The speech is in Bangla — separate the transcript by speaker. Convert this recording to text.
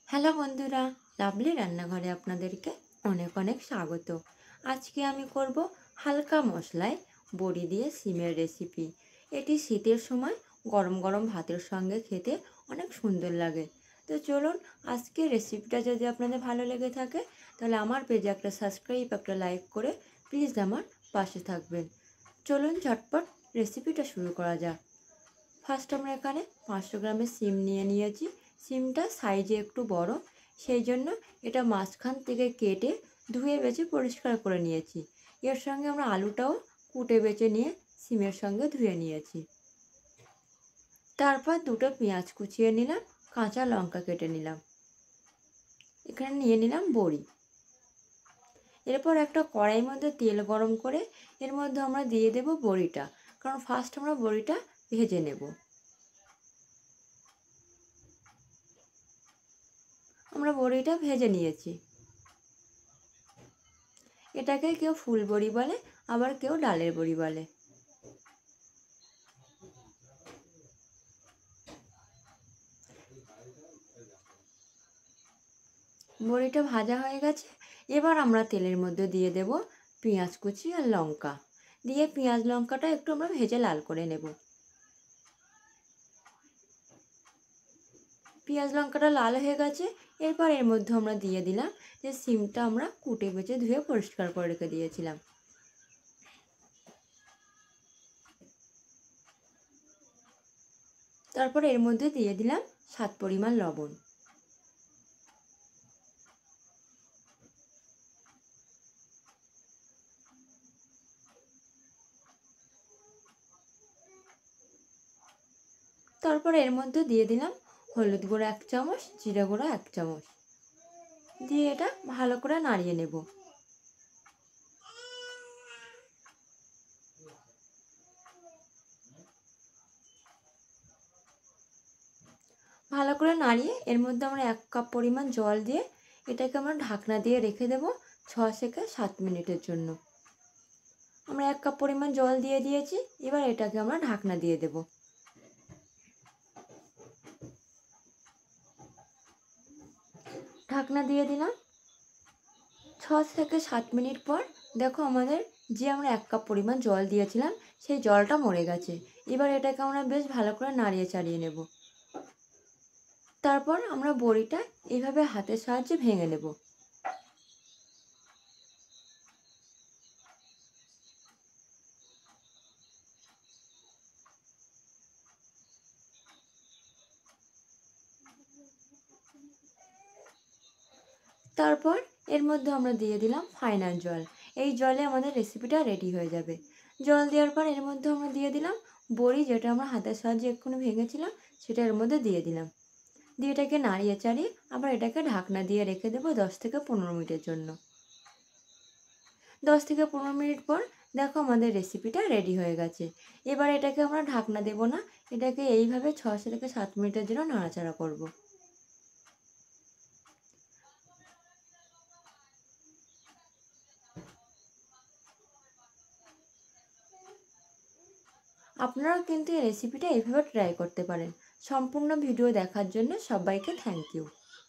Speaker 1: হ্যালো বন্ধুরা, লাভলি রান্নাঘরে আপনাদেরকে অনেক অনেক স্বাগত। আজকে আমি করব হালকা মশলায় বড়ি দিয়ে সিমের রেসিপি। এটি শীতের সময় গরম গরম ভাতের সঙ্গে খেতে অনেক সুন্দর লাগে। তো চলুন, আজকে রেসিপিটা যদি আপনাদের ভালো লেগে থাকে তাহলে আমার পেজে একটা সাবস্ক্রাইব, একটা লাইক করে প্লিজ আমার পাশে থাকবেন। চলুন ঝটপট রেসিপিটা শুরু করা যাক। ফার্স্ট আমরা এখানে 500 গ্রামের সিম নিয়েছি। সিমটা সাইজে একটু বড়, সেই জন্য এটা মাঝখান থেকে কেটে ধুয়ে বেছে পরিষ্কার করে নিয়েছি। এর সঙ্গে আমরা আলুটাও কুটে বেছে নিয়ে সিমের সঙ্গে ধুয়ে নিয়েছি। তারপর দুটো পেঁয়াজ কুচিয়ে নিলাম, কাঁচা লঙ্কা কেটে নিলাম, এখানে নিয়ে নিলাম বড়ি। এরপর একটা কড়াইয়ের মধ্যে তেল গরম করে এর মধ্যে আমরা দিয়ে দেব বড়িটা, কারণ ফার্স্ট আমরা বড়িটা ভেজে নেব। আমরা বড়িটা ভেজে নিয়েছি। এটাকে কেউ ফুল বড়ি বলে, আবার কেউ ডালের বড়ি বলে। বড়িটা ভাজা হয়ে গেছে। এবার আমরা তেলের মধ্যে দিয়ে দেব পেঁয়াজ কুচি আর লঙ্কা, দিয়ে পেঁয়াজ লঙ্কাটা একটু আমরা ভেজে লাল করে নেব। পেঁয়াজ লঙ্কাটা লাল হয়ে গেছে। এরপর এর মধ্যে আমরা দিয়ে দিলাম যে সিমটা আমরা কুটে বেছে ধুয়ে পরিষ্কার করে রেখে দিয়েছিলাম। তারপর এর মধ্যে দিয়ে দিলাম স্বাদ পরিমাণ লবণ। তারপর এর মধ্যে দিয়ে দিলাম হলুদ গুঁড়ো 1 চামচ, জিরে গুঁড়ো 1 চামচ, দিয়ে এটা ভালো করে নাড়িয়ে নেব। ভালো করে নাড়িয়ে এর মধ্যে আমরা 1 কাপ পরিমাণ জল দিয়ে এটাকে আমরা ঢাকনা দিয়ে রেখে দেব 6 থেকে 7 মিনিটের জন্য। আমরা 1 কাপ পরিমাণ জল দিয়ে দিয়েছি। এবার এটাকে আমরা ঢাকনা দিয়ে দেব। ঢাকনা দিয়ে দিলাম। 6 থেকে 7 মিনিট পর দেখো আমাদের যে আমরা 1 কাপ পরিমাণ জল দিয়েছিলাম সেই জলটা মরে গেছে। এবার এটাকে আমরা বেশ ভালো করে নাড়িয়ে চাড়িয়ে নেব। তারপর আমরা বড়িটা এইভাবে হাতের সাহায্যে ভেঙে নেব। তারপর এর মধ্যে আমরা দিয়ে দিলাম ফাইনাল জল। এই জলে আমাদের রেসিপিটা রেডি হয়ে যাবে। জল দেওয়ার পর এর মধ্যে আমরা দিয়ে দিলাম বড়ি, যেটা আমরা হাতের সাহায্যে এক্ষুনি ভেঙেছিলাম সেটা এর মধ্যে দিয়ে দিলাম। দিয়ে এটাকে নাড়িয়ে চাড়িয়ে আবার এটাকে ঢাকনা দিয়ে রেখে দেবো 10 থেকে 15 মিনিটের জন্য। 10 থেকে 15 মিনিট পর দেখো আমাদের রেসিপিটা রেডি হয়ে গেছে। এবার এটাকে আমরা ঢাকনা দেবো না, এটাকে এইভাবে 6 থেকে 7 মিনিটের জন্য নাড়াচাড়া করব। আপনারাও কিন্তু এই রেসিপিটা এইভাবে ট্রাই করতে পারেন। সম্পূর্ণ ভিডিও দেখার জন্য সবাইকে থ্যাংক ইউ।